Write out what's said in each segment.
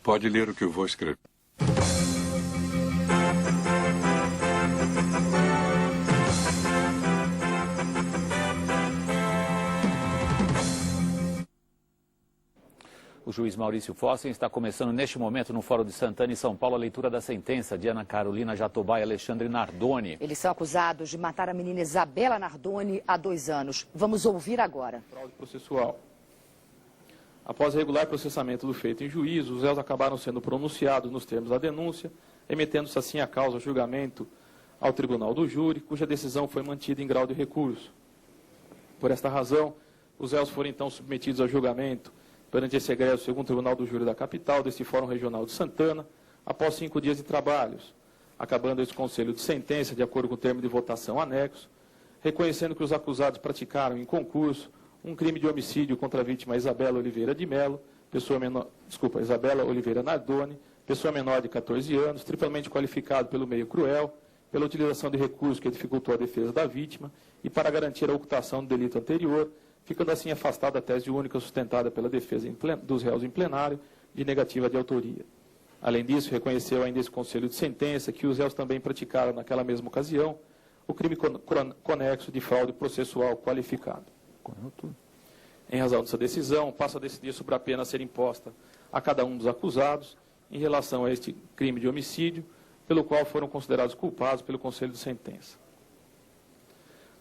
Pode ler o que eu vou escrever. O juiz Maurício Fossen está começando neste momento no Fórum de Santana, em São Paulo, a leitura da sentença de Ana Carolina Jatobá e Alexandre Nardoni. Eles são acusados de matar a menina Isabela Nardoni há 2 anos. Vamos ouvir agora. Fraude processual. Após regular processamento do feito em juízo, os réus acabaram sendo pronunciados nos termos da denúncia, remetendo-se assim a causa a julgamento ao Tribunal do Júri, cuja decisão foi mantida em grau de recurso. Por esta razão, os réus foram então submetidos a julgamento perante esse egresso segundo Tribunal do Júri da capital, deste Fórum Regional de Santana, após 5 dias de trabalhos, acabando esse conselho de sentença, de acordo com o termo de votação anexo, reconhecendo que os acusados praticaram em concurso um crime de homicídio contra a vítima Isabela Oliveira de Melo, Isabela Oliveira Nardoni, pessoa menor de 14 anos, triplamente qualificado pelo meio cruel, pela utilização de recurso que dificultou a defesa da vítima e para garantir a ocultação do delito anterior, ficando assim afastada a tese única sustentada pela defesa dos réus em plenário de negativa de autoria. Além disso, reconheceu ainda esse conselho de sentença que os réus também praticaram naquela mesma ocasião o crime conexo de fraude processual qualificado. Em razão dessa decisão, passa a decidir sobre a pena a ser imposta a cada um dos acusados em relação a este crime de homicídio, pelo qual foram considerados culpados pelo conselho de sentença.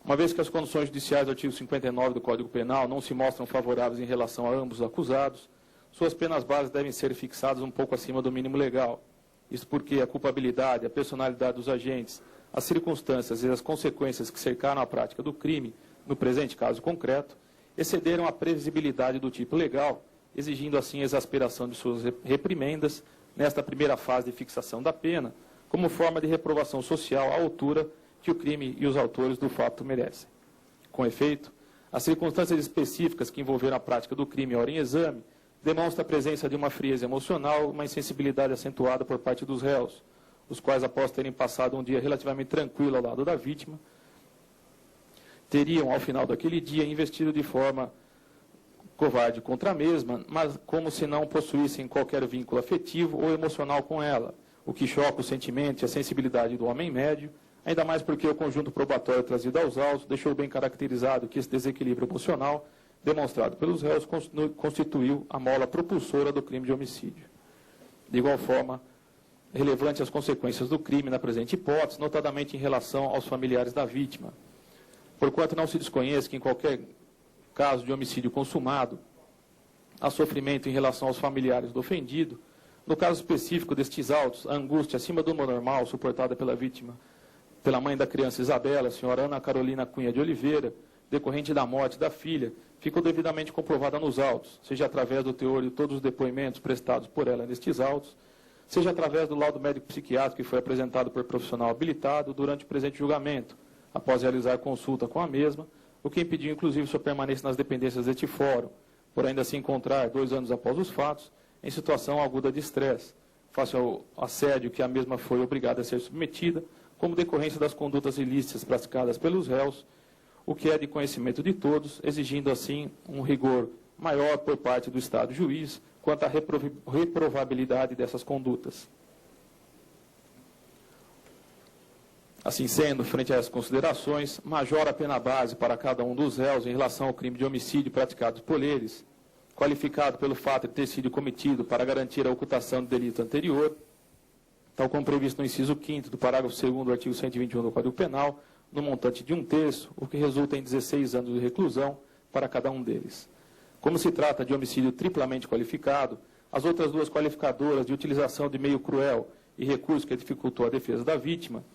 Uma vez que as condições judiciais do artigo 59 do Código Penal não se mostram favoráveis em relação a ambos os acusados, suas penas básicas devem ser fixadas um pouco acima do mínimo legal. Isso porque a culpabilidade, a personalidade dos agentes, as circunstâncias e as consequências que cercaram a prática do crime, no presente caso concreto, excederam a previsibilidade do tipo legal, exigindo assim a exasperação de suas reprimendas nesta primeira fase de fixação da pena, como forma de reprovação social à altura que o crime e os autores do fato merecem. Com efeito, as circunstâncias específicas que envolveram a prática do crime ora em exame demonstram a presença de uma frieza emocional, uma insensibilidade acentuada por parte dos réus, os quais, após terem passado um dia relativamente tranquilo ao lado da vítima, teriam, ao final daquele dia, investido de forma covarde contra a mesma, mas como se não possuíssem qualquer vínculo afetivo ou emocional com ela, o que choca o sentimento e a sensibilidade do homem médio, ainda mais porque o conjunto probatório trazido aos autos deixou bem caracterizado que esse desequilíbrio emocional, demonstrado pelos réus, constituiu a mola propulsora do crime de homicídio. De igual forma, relevante as consequências do crime na presente hipótese, notadamente em relação aos familiares da vítima. Porquanto não se desconhece que em qualquer caso de homicídio consumado, há sofrimento em relação aos familiares do ofendido, no caso específico destes autos, a angústia acima do normal suportada pela vítima, pela mãe da criança Isabela, a senhora Ana Carolina Cunha de Oliveira, decorrente da morte da filha, ficou devidamente comprovada nos autos, seja através do teor de todos os depoimentos prestados por ela nestes autos, seja através do laudo médico-psiquiátrico que foi apresentado por profissional habilitado durante o presente julgamento, após realizar consulta com a mesma, o que impediu inclusive sua permanência nas dependências deste fórum, por ainda se encontrar, 2 anos após os fatos, em situação aguda de estresse, face ao assédio que a mesma foi obrigada a ser submetida, como decorrência das condutas ilícitas praticadas pelos réus, o que é de conhecimento de todos, exigindo assim um rigor maior por parte do Estado juiz quanto à reprovabilidade dessas condutas. Assim sendo, frente a essas considerações, majora a pena base para cada um dos réus em relação ao crime de homicídio praticado por eles, qualificado pelo fato de ter sido cometido para garantir a ocultação do delito anterior, tal como previsto no inciso 5º do parágrafo 2º do artigo 121 do Código Penal, no montante de 1/3, o que resulta em 16 anos de reclusão para cada um deles. Como se trata de homicídio triplamente qualificado, as outras 2 qualificadoras de utilização de meio cruel e recurso que dificultou a defesa da vítima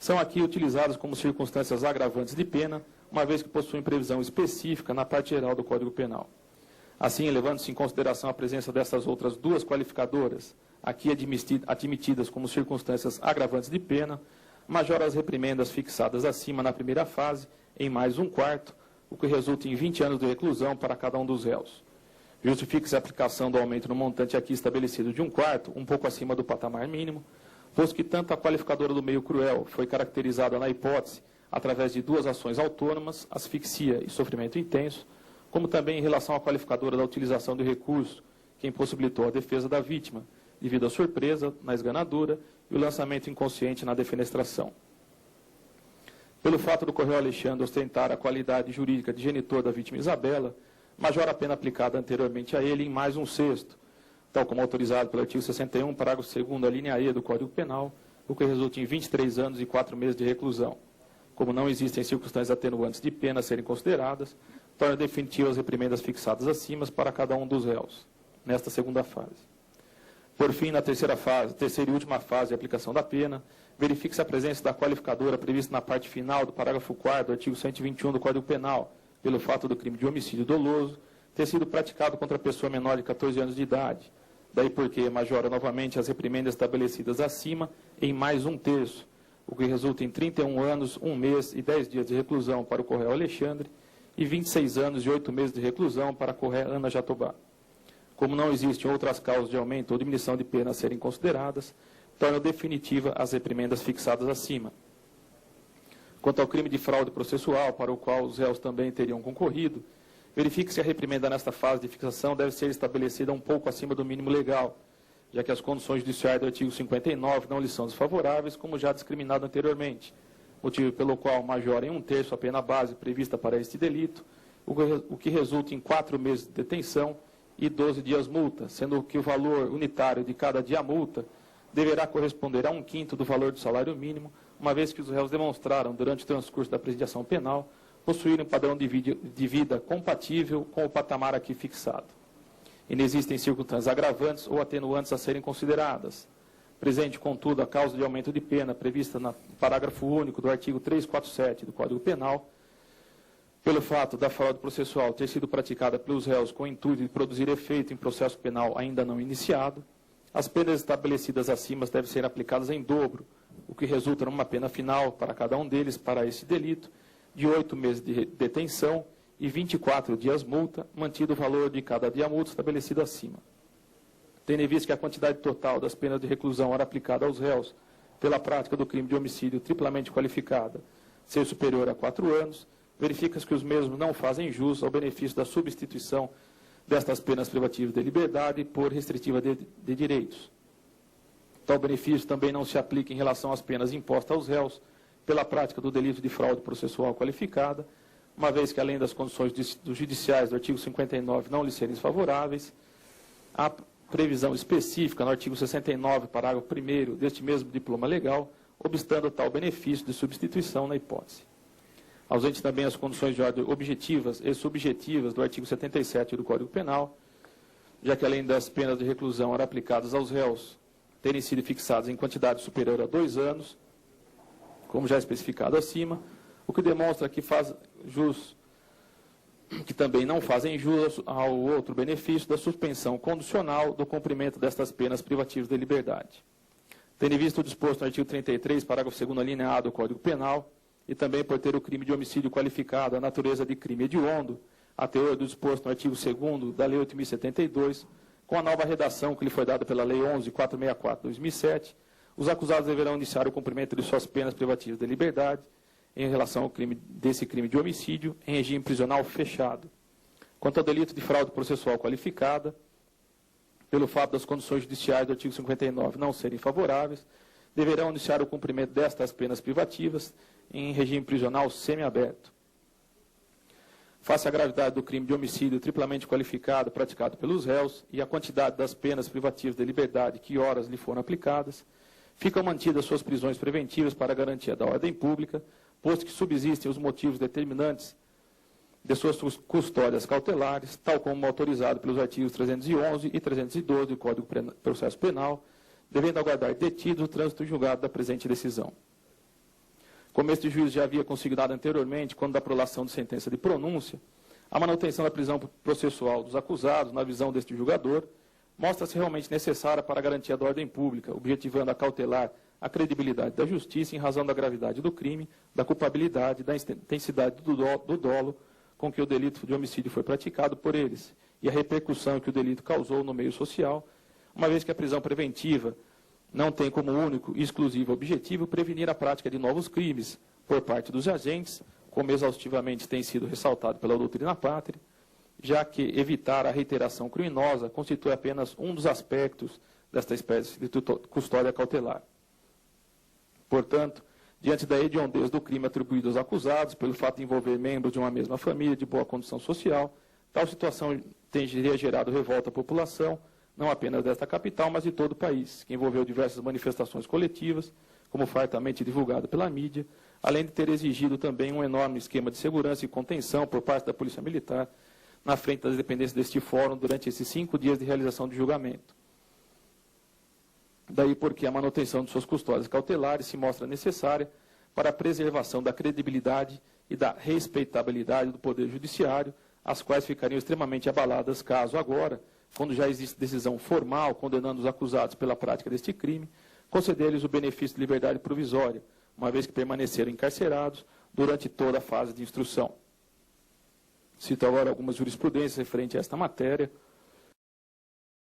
são aqui utilizadas como circunstâncias agravantes de pena, uma vez que possuem previsão específica na parte geral do Código Penal. Assim, levando-se em consideração a presença dessas outras 2 qualificadoras, aqui admitidas como circunstâncias agravantes de pena, majora as reprimendas fixadas acima na primeira fase em mais 1/4, o que resulta em 20 anos de reclusão para cada um dos réus. Justifica-se a aplicação do aumento no montante aqui estabelecido de 1/4, um pouco acima do patamar mínimo, posto que tanto a qualificadora do meio cruel foi caracterizada na hipótese através de 2 ações autônomas, asfixia e sofrimento intenso, como também em relação à qualificadora da utilização do recurso, que impossibilitou a defesa da vítima, devido à surpresa na esganadura e o lançamento inconsciente na defenestração. Pelo fato do Correio Alexandre ostentar a qualidade jurídica de genitor da vítima Isabela, majora a pena aplicada anteriormente a ele em mais um sexto, tal como autorizado pelo artigo 61, parágrafo 2º, a linha E do Código Penal, o que resulta em 23 anos e 4 meses de reclusão. Como não existem circunstâncias atenuantes de pena a serem consideradas, torna definitivas as reprimendas fixadas acima para cada um dos réus, nesta segunda fase. Por fim, na terceira e última fase de aplicação da pena, verifique-se a presença da qualificadora prevista na parte final do parágrafo 4º do artigo 121 do Código Penal, pelo fato do crime de homicídio doloso ter sido praticado contra a pessoa menor de 14 anos de idade. Daí porque majora novamente as reprimendas estabelecidas acima em mais um terço, o que resulta em 31 anos, 1 mês e 10 dias de reclusão para o Correio Alexandre e 26 anos e 8 meses de reclusão para a Correia Ana Jatobá. Como não existem outras causas de aumento ou diminuição de pena a serem consideradas, torna definitiva as reprimendas fixadas acima. Quanto ao crime de fraude processual, para o qual os réus também teriam concorrido, verifique se a reprimenda nesta fase de fixação deve ser estabelecida um pouco acima do mínimo legal, já que as condições judiciais do artigo 59 não lhes são desfavoráveis, como já discriminado anteriormente, motivo pelo qual majora em 1/3 a pena base prevista para este delito, o que resulta em 4 meses de detenção e 12 dias multa, sendo que o valor unitário de cada dia multa deverá corresponder a 1/5 do valor do salário mínimo, uma vez que os réus demonstraram, durante o transcurso da presidiação penal, possuírem um padrão de vida compatível com o patamar aqui fixado. E não existem circunstâncias agravantes ou atenuantes a serem consideradas. Presente, contudo, a causa de aumento de pena prevista no parágrafo único do artigo 347 do Código Penal, pelo fato da fraude processual ter sido praticada pelos réus com o intuito de produzir efeito em processo penal ainda não iniciado, as penas estabelecidas acima devem ser aplicadas em dobro, o que resulta numa pena final para cada um deles para esse delito, de 8 meses de detenção e 24 dias multa, mantido o valor de cada dia multa estabelecido acima. Tendo em vista que a quantidade total das penas de reclusão ora aplicada aos réus pela prática do crime de homicídio triplamente qualificada ser superior a 4 anos, verifica-se que os mesmos não fazem jus ao benefício da substituição destas penas privativas de liberdade por restritiva de direitos. Tal benefício também não se aplica em relação às penas impostas aos réus pela prática do delito de fraude processual qualificada, uma vez que, além das condições judiciais do artigo 59 não lhes serem favoráveis, há previsão específica no artigo 69, parágrafo 1º deste mesmo diploma legal, obstando tal benefício de substituição na hipótese. Ausente também as condições de ordem objetivas e subjetivas do artigo 77 do Código Penal, já que, além das penas de reclusão ora aplicadas aos réus terem sido fixadas em quantidade superior a 2 anos, como já especificado acima, o que demonstra que também não fazem jus ao outro benefício da suspensão condicional do cumprimento destas penas privativas de liberdade. Tendo em vista o disposto no artigo 33, parágrafo 2º, linha A do Código Penal, e também por ter o crime de homicídio qualificado a natureza de crime hediondo, a teor do disposto no artigo 2º da Lei 8.072, com a nova redação que lhe foi dada pela Lei 11.464 de 2007, os acusados deverão iniciar o cumprimento de suas penas privativas de liberdade em relação ao desse crime de homicídio em regime prisional fechado. Quanto ao delito de fraude processual qualificada, pelo fato das condições judiciais do artigo 59 não serem favoráveis, deverão iniciar o cumprimento destas penas privativas em regime prisional semiaberto. Face à gravidade do crime de homicídio triplamente qualificado praticado pelos réus e a quantidade das penas privativas de liberdade que horas lhe foram aplicadas, ficam mantidas suas prisões preventivas para a garantia da ordem pública, posto que subsistem os motivos determinantes de suas custódias cautelares, tal como autorizado pelos artigos 311 e 312 do Código de Processo Penal, devendo aguardar detido o trânsito julgado da presente decisão. Como este juiz já havia consignado anteriormente, quando da prolação de sentença de pronúncia, a manutenção da prisão processual dos acusados, na visão deste julgador, mostra-se realmente necessária para a garantia da ordem pública, objetivando a cautelar a credibilidade da justiça em razão da gravidade do crime, da culpabilidade, da intensidade do dolo com que o delito de homicídio foi praticado por eles e a repercussão que o delito causou no meio social, uma vez que a prisão preventiva não tem como único e exclusivo objetivo prevenir a prática de novos crimes por parte dos agentes, como exaustivamente tem sido ressaltado pela doutrina pátria, já que evitar a reiteração criminosa constitui apenas um dos aspectos desta espécie de custódia cautelar. Portanto, diante da hediondez do crime atribuído aos acusados, pelo fato de envolver membros de uma mesma família de boa condição social, tal situação teria gerado revolta à população, não apenas desta capital, mas de todo o país, que envolveu diversas manifestações coletivas, como fartamente divulgado pela mídia, além de ter exigido também um enorme esquema de segurança e contenção por parte da Polícia Militar na frente das dependências deste fórum durante esses 5 dias de realização do julgamento. Daí porque a manutenção de suas custódias cautelares se mostra necessária para a preservação da credibilidade e da respeitabilidade do Poder Judiciário, as quais ficariam extremamente abaladas caso agora, quando já existe decisão formal condenando os acusados pela prática deste crime, conceder-lhes o benefício de liberdade provisória, uma vez que permaneceram encarcerados durante toda a fase de instrução. Cito agora algumas jurisprudências referentes a esta matéria.